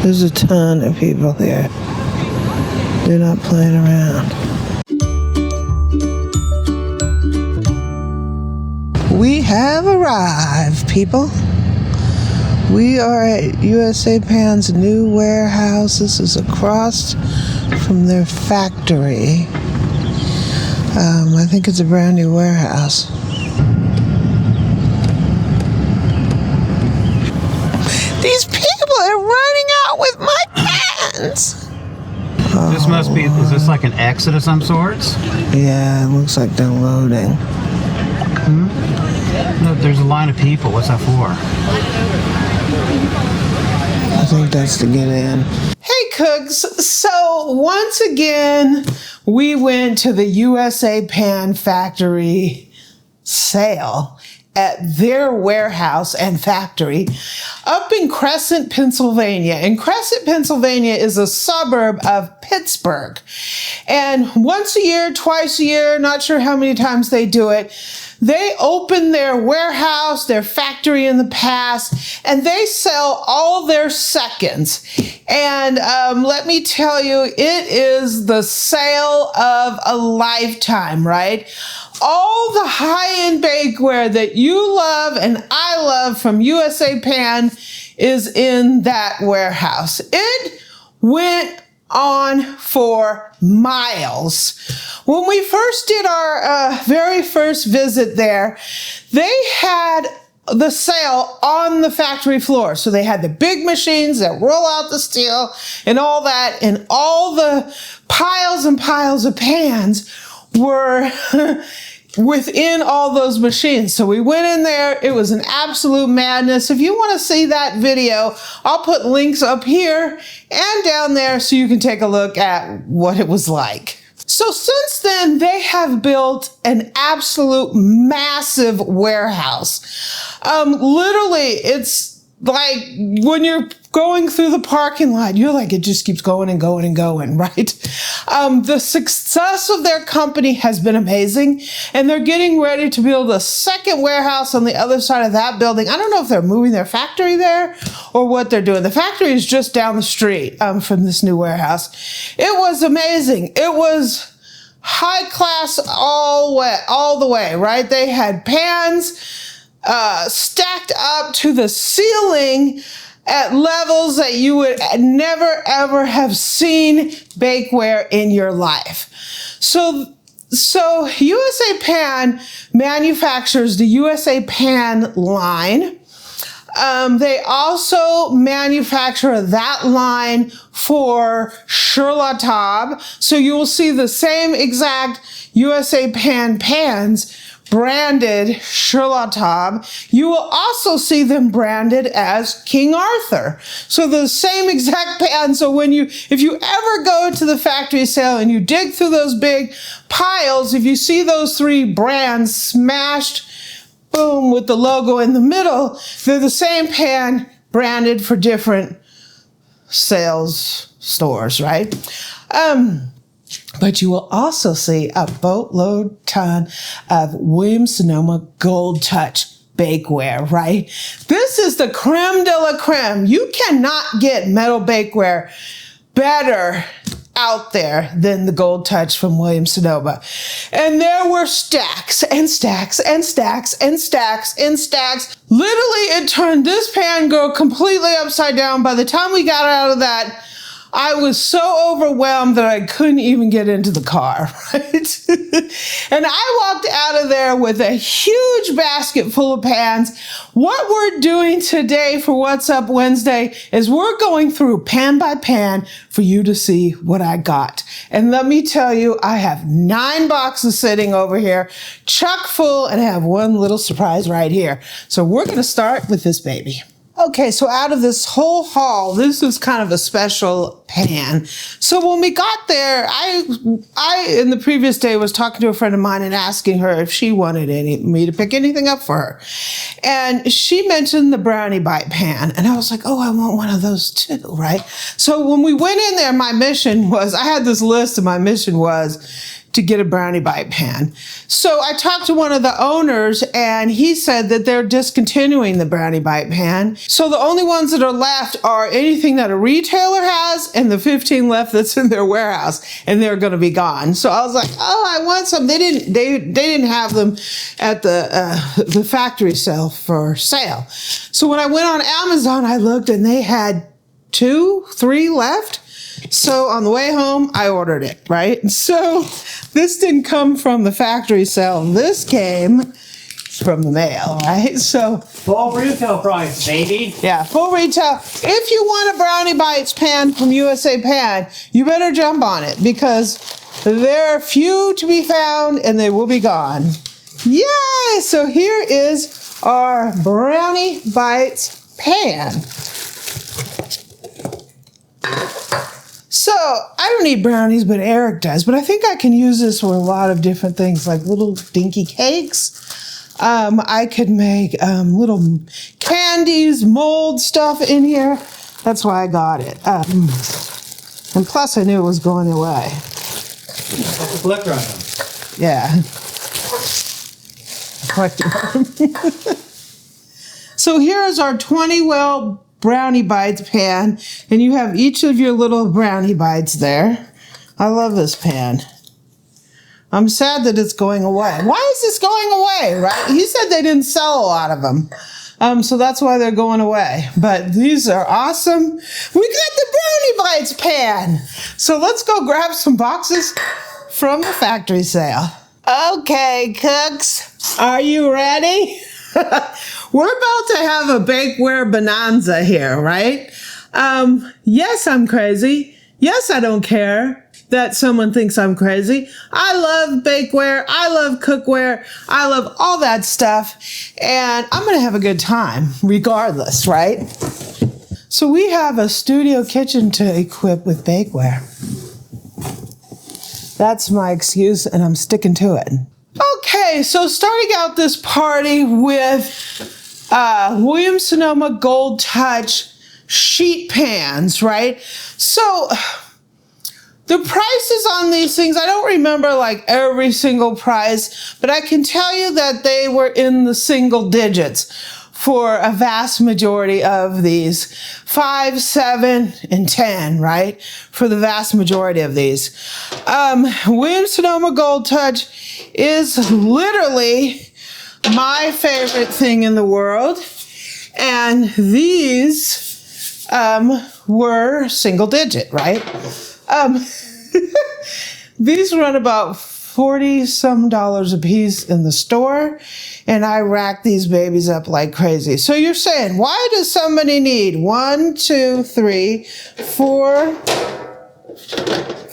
There's a ton of people here. They're not playing around. We have arrived, people. We are at USA Pan's new warehouse. This is across from their factory. I think it's a brand new warehouse. These people are running out with my pants. This must be, is this like an exit of some sorts? Yeah, it looks like they're loading. No, there's a line of people. What's that for? I think that's to get in. Hey, cooks. So once again, we went to the USA Pan factory sale at their warehouse and factory up in Crescent, Pennsylvania. And Crescent, Pennsylvania is a suburb of Pittsburgh. And once a year, twice a year, not sure how many times they do it, they open their warehouse, their factory in the past, and they sell all their seconds. And let me tell you, it is the sale of a lifetime, right? All the high-end bakeware that you love and I love from USA Pan is in that warehouse. It went on for miles. When we first did our very first visit there, they had the sale on the factory floor. So they had the big machines that roll out the steel and all that, and all the piles and piles of pans were within all those machines. So we went in there. It was an absolute madness. If you want to see that video, I'll put links up here and down there so you can take a look at what it was like. So since then, they have built an absolute massive warehouse. Literally, it's like when you're going through the parking lot, you're like, it just keeps going and going and going, right? The success of their company has been amazing, and they're getting ready to build a second warehouse on the other side of that building. I don't know if they're moving their factory there or what they're doing. The factory is just down the street from this new warehouse. It was amazing. It was high class all the way, right? They had pans stacked up to the ceiling at levels that you would never ever have seen bakeware in your life. So USA Pan manufactures the USA Pan line. They also manufacture that line for Relatable. So you will see the same exact USA Pan pans branded Relatable. You will also see them branded as King Arthur. So the same exact pan. So if you ever go to the factory sale and you dig through those big piles, if you see those three brands smashed, boom, with the logo in the middle, they're the same pan branded for different sales stores, right? But you will also see a boatload ton of Williams-Sonoma Gold Touch bakeware, right? This is the creme de la creme. You cannot get metal bakeware better out there than the Gold Touch from Williams-Sonoma. And there were stacks and stacks and stacks and stacks and stacks. Literally, it turned this pan girl completely upside down. By the time we got out of that, I was so overwhelmed that I couldn't even get into the car, right? And I walked out of there with a huge basket full of pans. What we're doing today for What's Up Wednesday is we're going through pan by pan for you to see what I got. And let me tell you, I have 9 boxes sitting over here, chock full, and I have one little surprise right here. So we're going to start with this baby. Okay, so out of this whole haul, this is kind of a special pan. So when we got there, I in the previous day was talking to a friend of mine and asking her if she wanted me to pick anything up for her. And she mentioned the brownie bite pan. And I was like, oh, I want one of those too, right? So when we went in there, my mission was, I had this list and my mission was, to get a brownie bite pan. So I talked to one of the owners and he said that they're discontinuing the brownie bite pan. So the only ones that are left are anything that a retailer has and the 15 left that's in their warehouse, and they're going to be gone. So I was like, oh, I want some. They didn't have them at the factory sale for sale. So when I went on Amazon, I looked and they had 2, 3 left. So on the way home, I ordered it, right? So this didn't come from the factory sale. This came from the mail, right? So full retail price, baby. Yeah, full retail. If you want a Brownie Bites pan from USA Pan, you better jump on it because there are few to be found and they will be gone. Yay! So here is our Brownie Bites pan. So I don't eat brownies, but Eric does. But I think I can use this for a lot of different things, like little dinky cakes. I could make little candies, mold stuff in here. That's why I got it. And plus, I knew it was going away. That's a flicker on them. Yeah. So here is our 20 well Brownie Bites pan, and you have each of your little Brownie Bites there. I love this pan. I'm sad that it's going away. Why is this going away, right? He said they didn't sell a lot of them. So that's why they're going away. But these are awesome. We got the Brownie Bites pan. So let's go grab some boxes from the factory sale. Okay, cooks, are you ready? We're about to have a bakeware bonanza here, right? Yes, I'm crazy. Yes, I don't care that someone thinks I'm crazy. I love bakeware. I love cookware. I love all that stuff. And I'm going to have a good time regardless, right? So we have a studio kitchen to equip with bakeware. That's my excuse, and I'm sticking to it. Okay, so starting out this party with Williams-Sonoma Gold Touch sheet pans, right? So the prices on these things, I don't remember like every single price, but I can tell you that they were in the single digits for a vast majority of these. 5, 7, and 10, right? For the vast majority of these. Williams-Sonoma Gold Touch is literally my favorite thing in the world. And these were single digit, right? These run about $40-some a piece in the store, and I rack these babies up like crazy. So you're saying, why does somebody need 1, 2, 3, 4,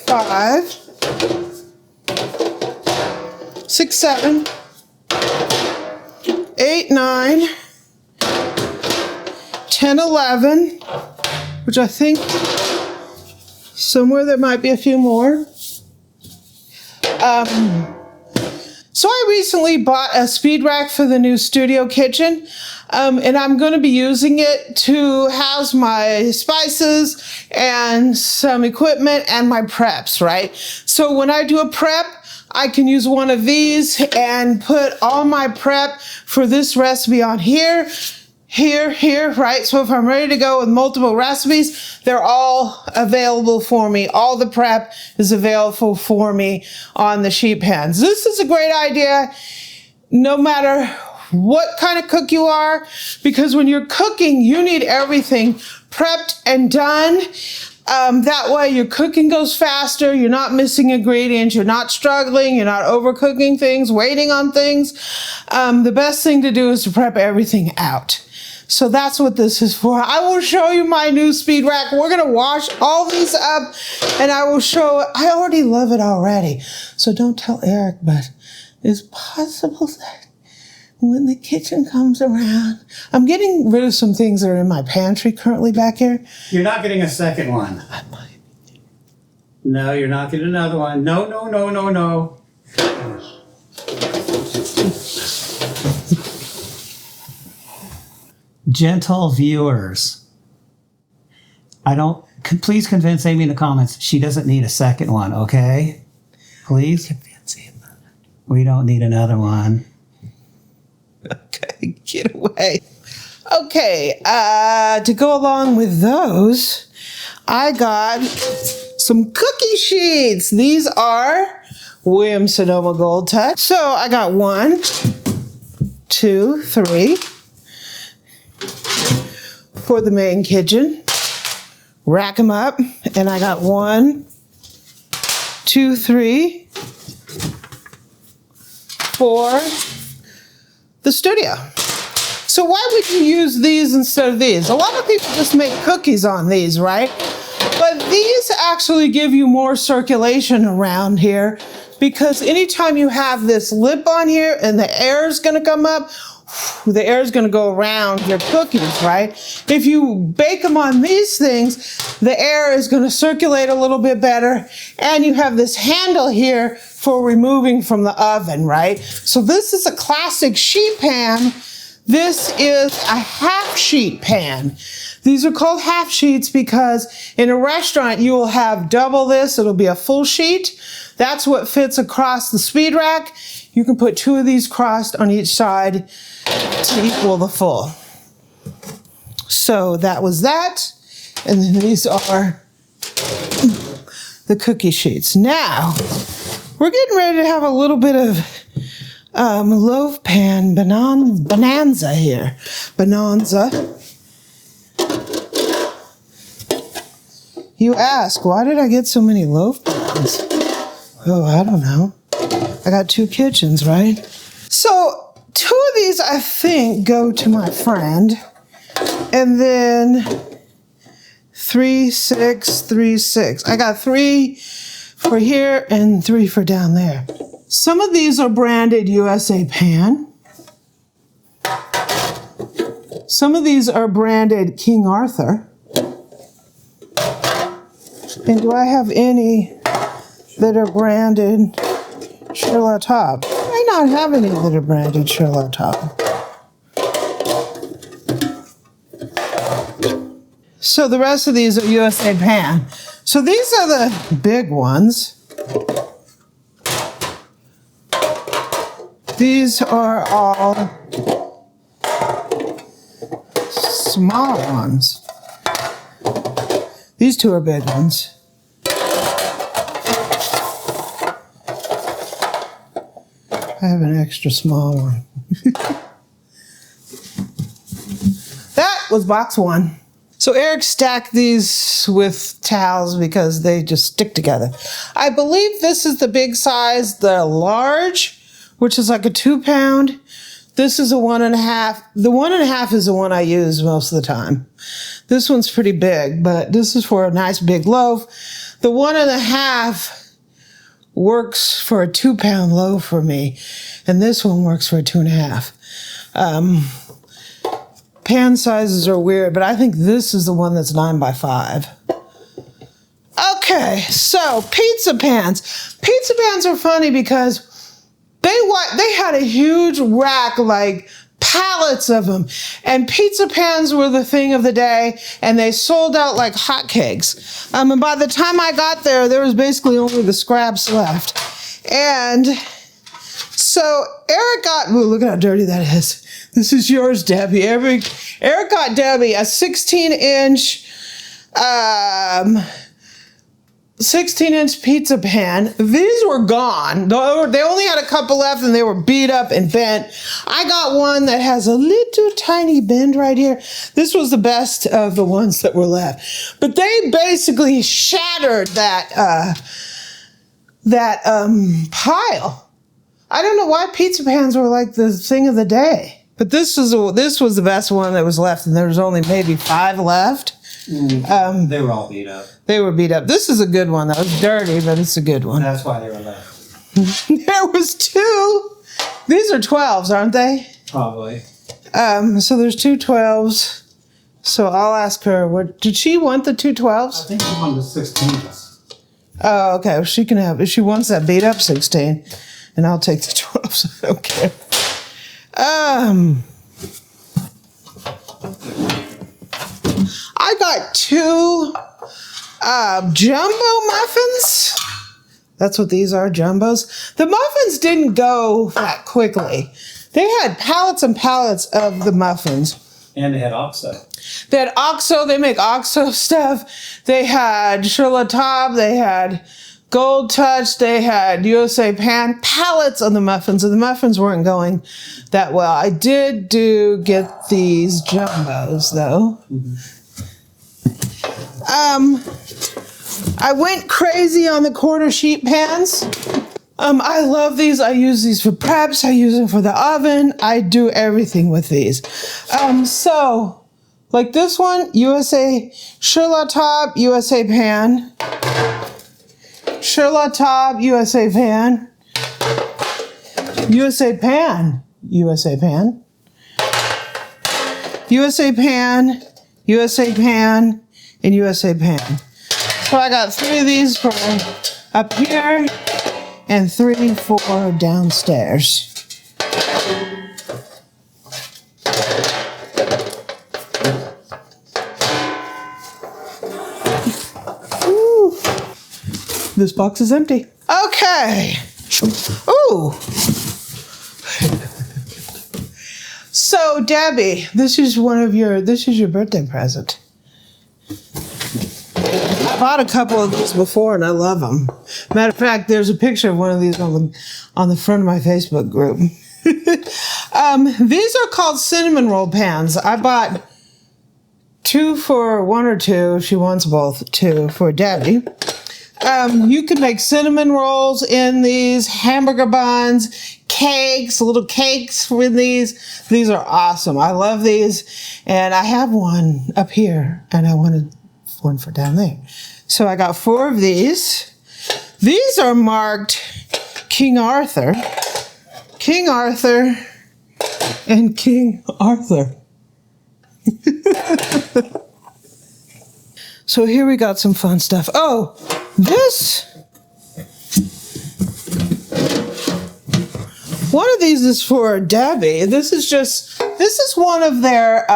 5, 6, 7, 8, 9, 10, 11, which I think somewhere there might be a few more. So I recently bought a speed rack for the new studio kitchen, and I'm going to be using it to house my spices and some equipment and my preps, right? So when I do a prep, I can use one of these and put all my prep for this recipe on here, right? So if I'm ready to go with multiple recipes, they're all available for me. All the prep is available for me on the sheet pans. This is a great idea, no matter what kind of cook you are, because when you're cooking, you need everything prepped and done. That way your cooking goes faster, you're not missing ingredients, you're not struggling, you're not overcooking things, waiting on things. The best thing to do is to prep everything out. So that's what this is for. I will show you my new speed rack. We're going to wash all these up and I will show it. I already love it already. So don't tell Eric, but it's possible that when the kitchen comes around, I'm getting rid of some things that are in my pantry currently back here. You're not getting a second one. I might. No, you're not getting another one. No, no, no, no, no. Gentle viewers, please convince Amy in the comments she doesn't need a second one, okay? Please? We don't need another one. Okay, get away. Okay, to go along with those, I got some cookie sheets. These are Williams-Sonoma Gold Touch. So I got 1, 2, 3 for the main kitchen. Rack them up, and I got 1, 2, 3 for the studio. So why would you use these instead of these? A lot of people just make cookies on these, right? But these actually give you more circulation around here, because anytime you have this lip on here and the air is going to come up, the air is going to go around your cookies, right? If you bake them on these things, the air is going to circulate a little bit better, and you have this handle here for removing from the oven, right? So this is a classic sheet pan. This is a half sheet pan. These are called half sheets because in a restaurant you will have double this. It'll be a full sheet. That's what fits across the speed rack. You can put 2 of these crossed on each side to equal the full. So that was that. And then these are the cookie sheets. Now, we're getting ready to have a little bit of loaf pan bonanza here. Bonanza. You ask, why did I get so many loaf pans? Oh, I don't know. I got 2 kitchens, right? So 2 of these, I think, go to my friend. And then 3, 6, 3, 6. I got 3 for here and 3 for down there. Some of these are branded USA Pan. Some of these are branded King Arthur. And do I have any that are branded Charlotte-Top? I may not have any that are branded Charlotte-Top. So the rest of these are USA Pan. So these are the big ones. These are all small ones. These 2 are big ones. I have an extra small one. That was box 1. So Eric stacked these with towels because they just stick together. I believe this is the big size, the large, which is like a 2-pound. This is a 1.5. The 1.5 is the one I use most of the time. This one's pretty big, but this is for a nice big loaf. The 1.5 works for a 2-pound loaf for me, and this one works for a 2.5. Pan sizes are weird, but I think this is the one that's 9 by 5. Okay, so pizza pans. Pizza pans are funny because they had a huge rack, like pallets of them, and pizza pans were the thing of the day, and they sold out like hotcakes. And by the time I got there, there was basically only the scraps left. And so Eric got, ooh, look at how dirty that is. This is yours, Debbie. Eric got Debbie a 16-inch 16-inch pizza pan. These were gone. They only had a couple left and they were beat up and bent. I got one that has a little tiny bend right here. This was the best of the ones that were left. But they basically shattered that pile. I don't know why pizza pans were like the thing of the day. But this was the best one that was left, and there was only maybe 5 left. They were all beat up. They were beat up. This is a good one, though. It's dirty, but it's a good one. That's why they were left. There was 2. These are 12s, aren't they? Probably. So there's 2 12s. So I'll ask her, what did she want the 2 12s? I think she wanted the 16s. Oh, okay. Well, she can have, if she wants that beat up 16, and I'll take the 12s. I don't care. I got 2 jumbo muffins. That's what these are, jumbos. The muffins didn't go that quickly. They had pallets and pallets of the muffins. And they had OXO. They had OXO. They make OXO stuff. They had Relatable. They had Gold Touch. They had USA Pan. Pallets of the muffins. And the muffins weren't going that well. I did get these jumbos, though. I went crazy on the quarter sheet pans. I love these. I use these for preps. I use them for the oven. I do everything with these. So, like this one, USA Relatable USA Pan. Relatable USA Pan. USA Pan. USA Pan. USA Pan. USA Pan. And USA Pan. So I got 3 of these for up here and 3 for downstairs. Ooh. This box is empty. Okay. Ooh. So Debbie, this is your birthday present. I bought a couple of these before and I love them. Matter of fact, there's a picture of one of these on the front of my Facebook group. These are called cinnamon roll pans. I bought 2 for 1 or 2. She wants both. 2 for Debbie. You can make cinnamon rolls in these, hamburger buns, cakes, little cakes with these. These are awesome. I love these. And I have one up here and I wanted one for down there. So I got 4 of these. These are marked King Arthur, King Arthur, and King Arthur. So here we got some fun stuff. Oh, this. One of these is for Debbie. This is one of their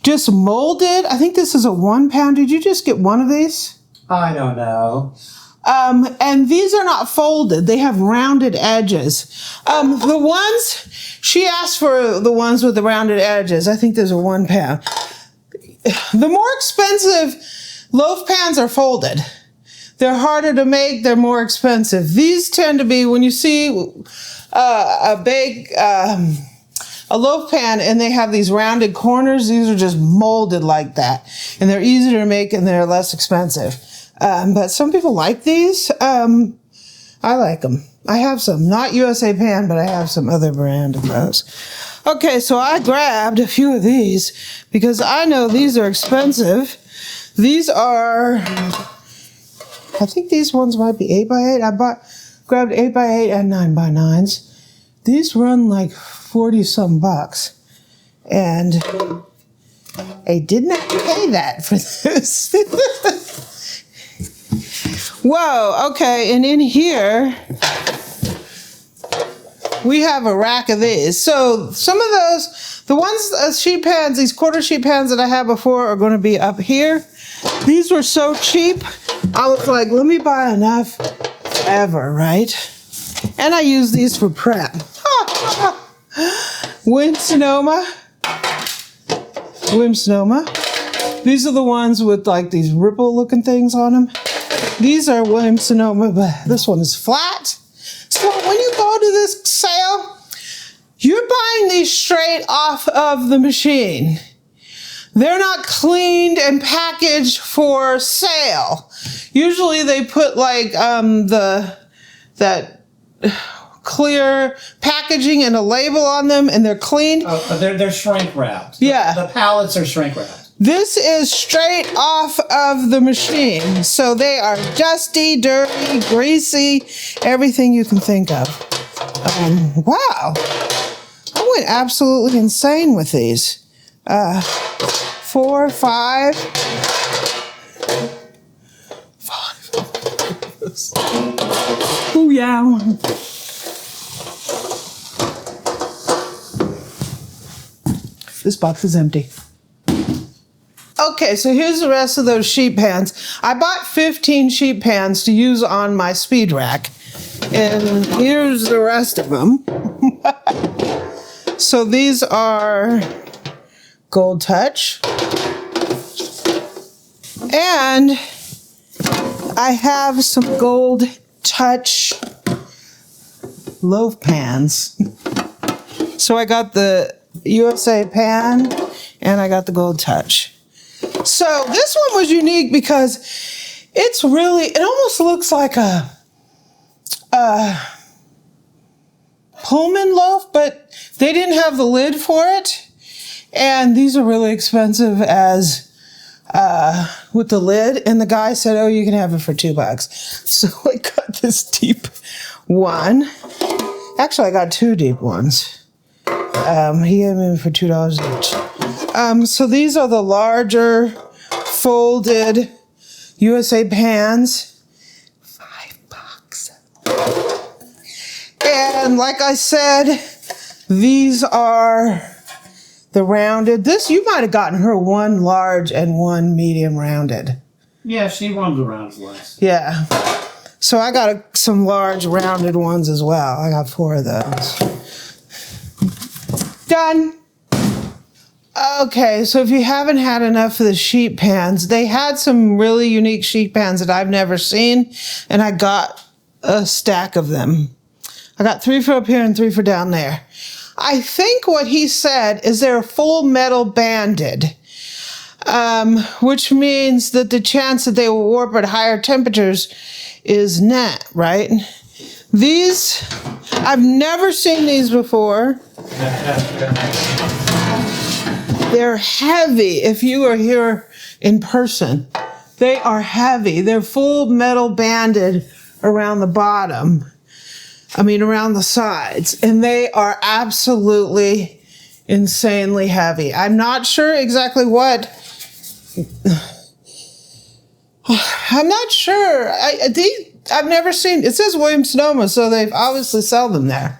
just molded. I think this is a 1 pound. Did you just get one of these? I don't know. And these are not folded. They have rounded edges. The ones, she asked for the ones with the rounded edges. I think there's a 1 pound. The more expensive loaf pans are folded. They're harder to make. They're more expensive. These tend to be, when you see a loaf pan and they have these rounded corners, these are just molded like that. And they're easier to make and they're less expensive. But some people like these. I like them. I have some, not USA Pan, but I have some other brand of those. Okay, so I grabbed a few of these because I know these are expensive. These are, I think these ones might be 8x8. Grabbed 8x8 and 9x9s. These run like 40-some bucks. And I did not pay that for this. Whoa, okay, and in here, we have a rack of these. So some of those, the ones, sheet pans, these quarter sheet pans that I had before are going to be up here. These were so cheap, I was like, let me buy enough ever, right? And I use these for prep. Williams-sonoma. Williams-sonoma. These are the ones with like these ripple looking things on them. These are Williams-sonoma, but this one is flat. So when you go to this sale, you're buying these straight off of the machine. They're not cleaned and packaged for sale. Usually they put like that clear packaging and a label on them, and they're cleaned. Oh, they're shrink wrapped. Yeah. The pallets are shrink wrapped. This is straight off of the machine. So they are dusty, dirty, greasy, everything you can think of. Wow. I went absolutely insane with these. 4, 5. 5. Oh, yeah. This box is empty. Okay, so here's the rest of those sheet pans. I bought 15 sheet pans to use on my speed rack. And here's the rest of them. So these are Gold Touch. And I have some Gold Touch loaf pans. So I got the USA pan and I got the Gold Touch. So this one was unique because it's really, it almost looks like a Pullman loaf, but they didn't have the lid for it. And these are really expensive as with the lid. And the guy said, oh, you can have it for $2. So I got this deep one. Actually, I got two deep ones. He gave me for $2 each. So these are the larger folded USA pans. $5. And like I said, these are the rounded. This, you might have gotten her one large and one medium rounded. Yeah, she wanted the round ones. Yeah. So I got some large rounded ones as well. I got 4 of those. Done. Okay, so if you haven't had enough of the sheet pans, they had some really unique sheet pans that I've never seen, and I got a stack of them. I got 3 for up here and 3 for down there. I think what he said is they're full metal banded, which means that the chance that they will warp at higher temperatures is not, right? These, I've never seen these before. They're heavy. If you are here in person, they are heavy. They're full metal banded around the bottom. Around the sides. And they are absolutely insanely heavy. I'm not sure exactly what. I'm not sure. I've never seen, it says Williams-Sonoma, so they obviously sell them there.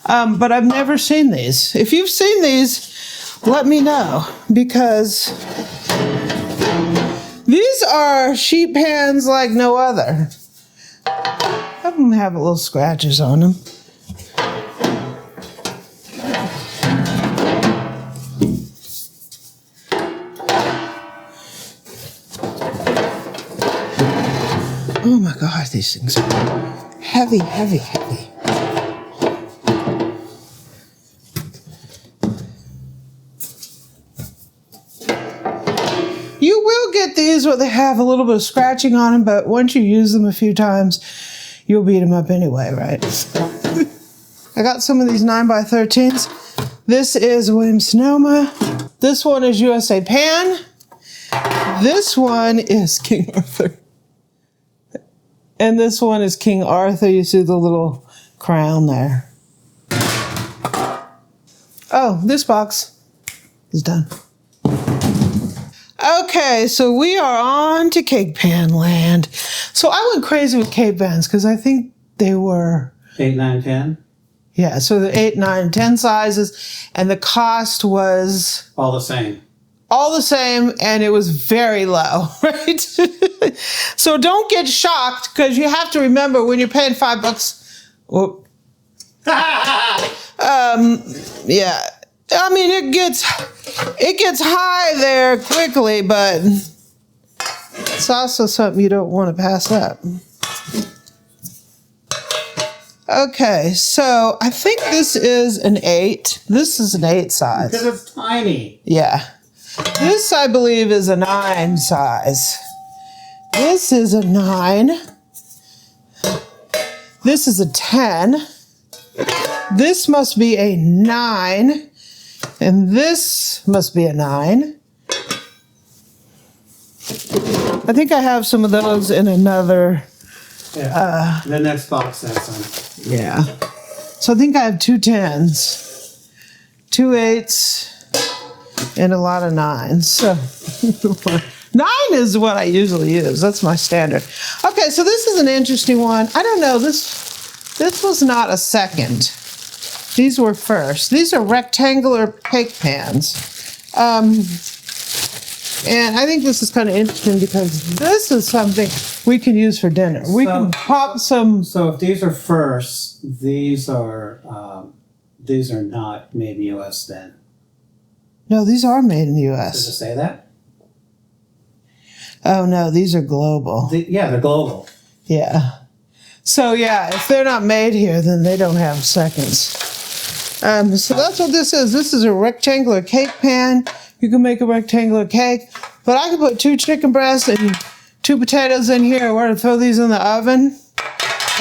But I've never seen these. If you've seen these, let me know, because these are sheet pans like no other. Some of them have little scratches on them. Oh my God, these things are heavy, heavy, heavy. You will get these where they have a little bit of scratching on them, but once you use them a few times, you'll beat them up anyway, right? I got some of these 9x13s. This is Williams-Sonoma. This one is USA Pan. This one is King Arthur. And this one is King Arthur. You see the little crown there. Oh, this box is done. Okay, so we are on to cake pan land. So I went crazy with cake pans because I think they were 8, 9, 10. Yeah, so the 8, 9, 10 sizes, and the cost was All the same. all the same, and it was very low, right? So don't get shocked, because you have to remember when you're paying $5. Whoop. Yeah. I mean, it gets high there quickly, but it's also something you don't want to pass up. Okay, so I think this is an 8. This is an 8 size. Because it's tiny. Yeah. This, I believe, is a 9 size. This is a 9. This is a 10. This must be a 9. And this must be a 9. I think I have some of those in another. Yeah. The next box has some. Yeah. So I think I have 2 10s, 2 8s, and a lot of 9s. So 9 is what I usually use. That's my standard. Okay, so this is an interesting one. I don't know. This was not a second. These were first. These are rectangular cake pans. And I think this is kind of interesting because this is something we can use for dinner. We can pop some. So if these are first, these are not made in the U.S. then. No, these are made in the Does U.S. it say that? Oh no, these are global. Yeah, they're global. Yeah. So yeah, if they're not made here, then they don't have seconds. So that's what this is. This is a rectangular cake pan. You can make a rectangular cake, but I can put 2 chicken breasts and 2 potatoes in here. We're gonna throw these in the oven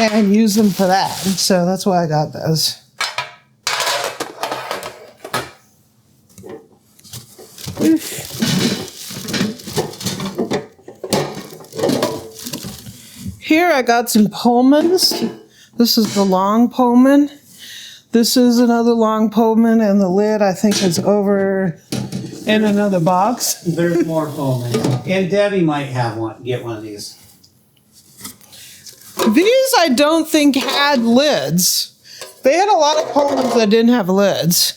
and use them for that. So that's why I got those. Here I got some Pullmans. This is the long Pullman. This is another long Pullman, and the lid I think is over in another box. There's more Pullman. And Debbie might get one of these. These I don't think had lids. They had a lot of Pullmans that didn't have lids.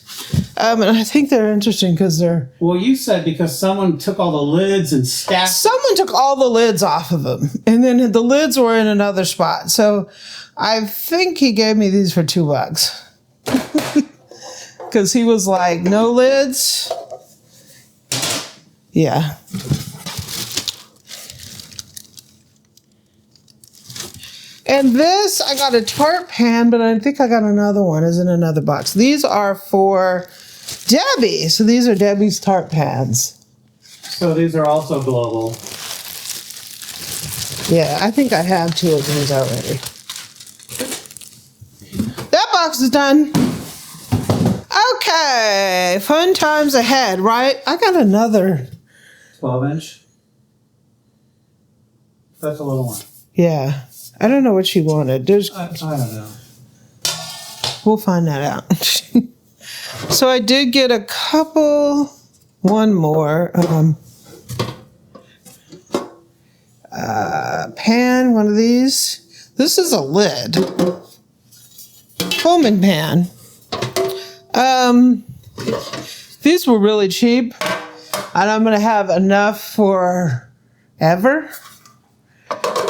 And I think they're interesting because they're... Well, you said because someone took all the lids and stacked... Someone took all the lids off of them, and then the lids were in another spot. So I think he gave me these for $2. Because he was like, no lids. Yeah. And this, I got a tart pan, but I think I got another one. Is in another box. These are for Debbie. So these are Debbie's tart pans. So these are also global. Yeah, I think I have 2 of these already. That box is done. Okay, fun times ahead, right? I got another. 12-inch. That's a little one. Yeah, I don't know what she wanted. I don't know. We'll find that out. So I did get one more pan, one of these. This is a lid. Pullman pan. These were really cheap, and I'm gonna have enough for ever.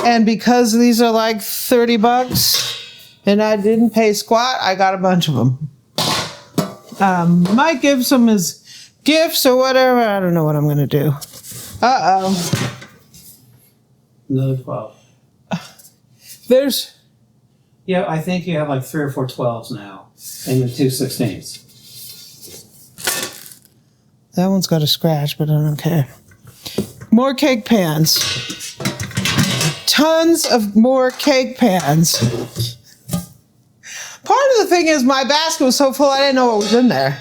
And because these are like $30 and I didn't pay squat, I got a bunch of them. Might give some as gifts or whatever. I don't know what I'm gonna do. Uh-oh. Another 12. There's... Yeah, I think you have like 3 or 4 12s now. And the 2 16s. That one's got a scratch, but I don't care. More cake pans. Tons of more cake pans. Part of the thing is my basket was so full I didn't know what was in there.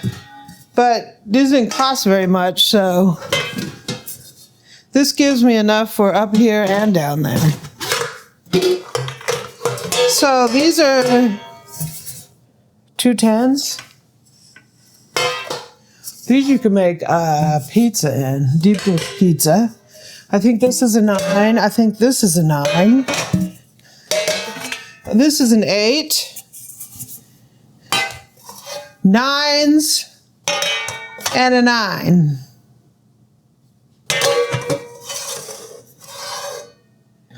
But these didn't cost very much, so this gives me enough for up here and down there. So these are 2 10s. These you can make pizza in, deep dish pizza. I think this is a 9. I think this is a 9. This is an 8. 9s and a 9.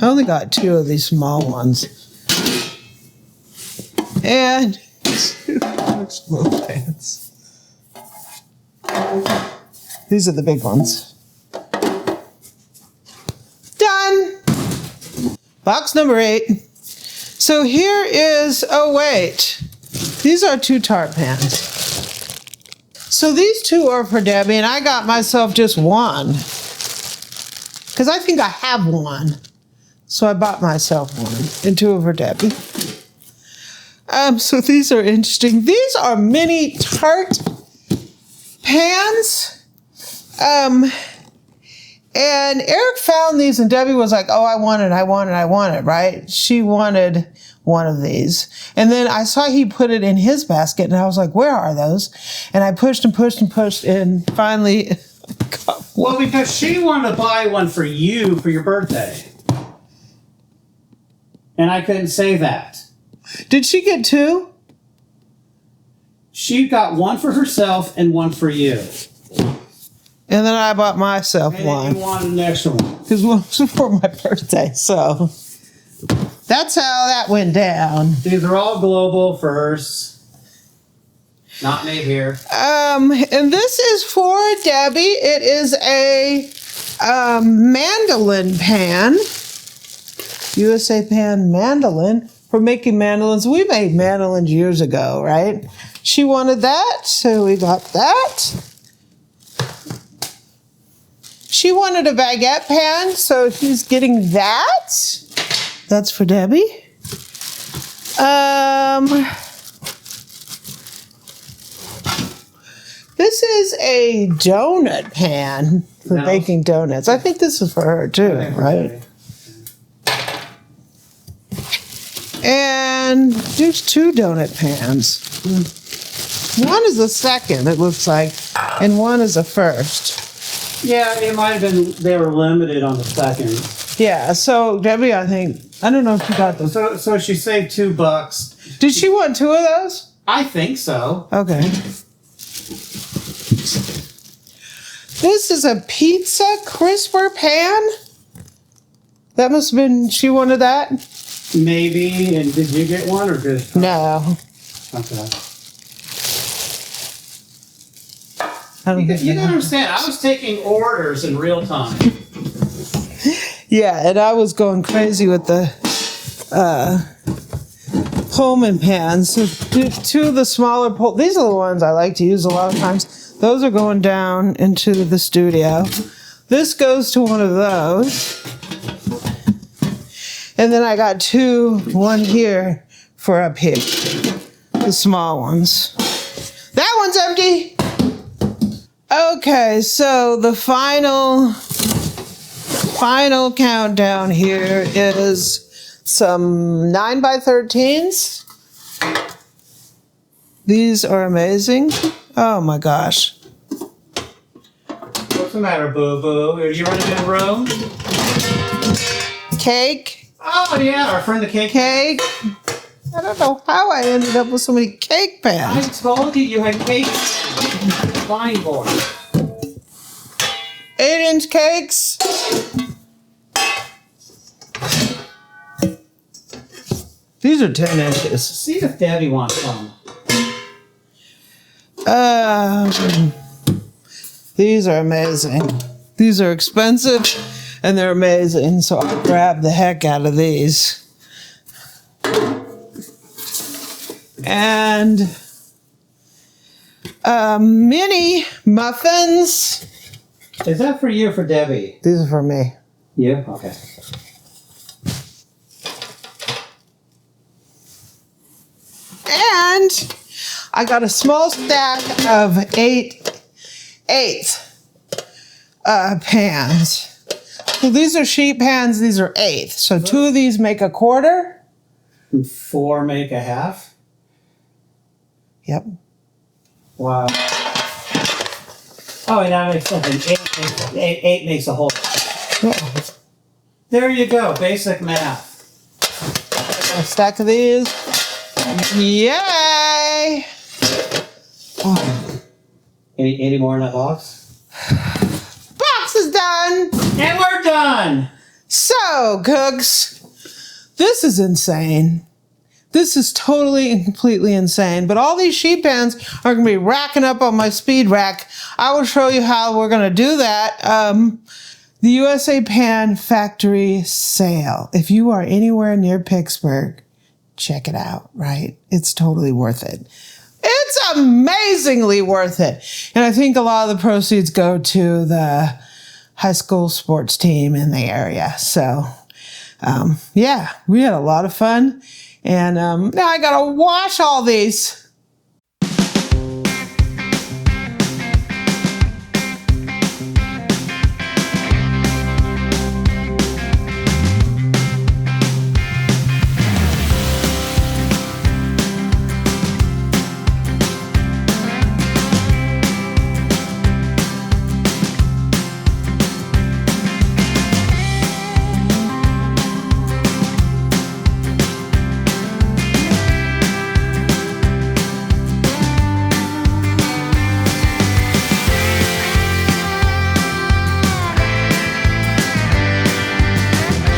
I only got 2 of these small ones. And 2 explode pans. These are the big ones. Done. Box number 8. So here is, oh wait, these are 2 tart pans. So these 2 are for Debbie, and I got myself just one. Because I think I have one. So I bought myself one, and 2 of for Debbie. So these are interesting. These are mini tart pans. And Eric found these, and Debbie was like, oh, I want it, right? She wanted one of these. And then I saw he put it in his basket, and I was like, where are those? And I pushed and pushed and pushed, and finally got one. Well, because she wanted to buy one for you for your birthday. And I couldn't say that. Did she get 2? She got one for herself and one for you. And then I bought myself And one. you want an extra one. Because one was for my birthday, so that's how that went down. These are all global firsts. Not made here. And this is for Debbie. It is a mandolin pan. USA pan mandolin for making mandolins. We made mandolins years ago, right? She wanted that, so we got that. She wanted a baguette pan, so she's getting that. That's for Debbie. This is a donut pan for baking donuts. I think this is for her too, right? And there's 2 donut pans. One is a second, it looks like, and one is a first. Yeah, it might have been, they were limited on the second. Yeah, so Debbie, I don't know if you got those. So she saved $2. Did she want 2 of those? I think so. Okay. This is a pizza crisper pan. That must have been, she wanted that? Maybe. And did you get one or just? No. Okay. I don't think You gotta understand, I was taking orders in real time. Yeah, and I was going crazy with the Pullman pans. So 2 of the smaller these are the ones I like to use a lot of times. Those are going down into the studio. This goes to one of those. And then I got 1 here for up here. The small ones. That one's empty. Okay, so the final countdown here is some 9x13s. These are amazing. Oh my gosh. What's the matter, boo-boo? Are you running in room? Cake. Oh, yeah, our friend the cake. Cake. I don't know how I ended up with so many cake I pans. told you had cake. Fine board. 8-inch cakes. These are 10 inches. See if Debbie wants some. These are amazing. These are expensive and they're amazing, so I'll grab the heck out of these. And mini muffins. Is that for you or for Debbie? These are for me. You? Okay. And I got a small stack of 8/8 pans. So these are sheet pans, these are 1/8. So 2 of these make 1/4. And 4 make a half? Yep. Wow. Oh, and that makes something. 8 makes a whole. Yeah. There you go. Basic math. A stack of these. Yay! Oh. Any more in that box? Box is done! And we're done! So, cooks, this is insane. This is totally and completely insane. But all these sheet pans are going to be racking up on my speed rack. I will show you how we're going to do that. The USA Pan Factory sale. If you are anywhere near Pittsburgh, check it out, right? It's totally worth it. It's amazingly worth it. And I think a lot of the proceeds go to the high school sports team in the area. So, yeah, we had a lot of fun. And now I got to wash all these.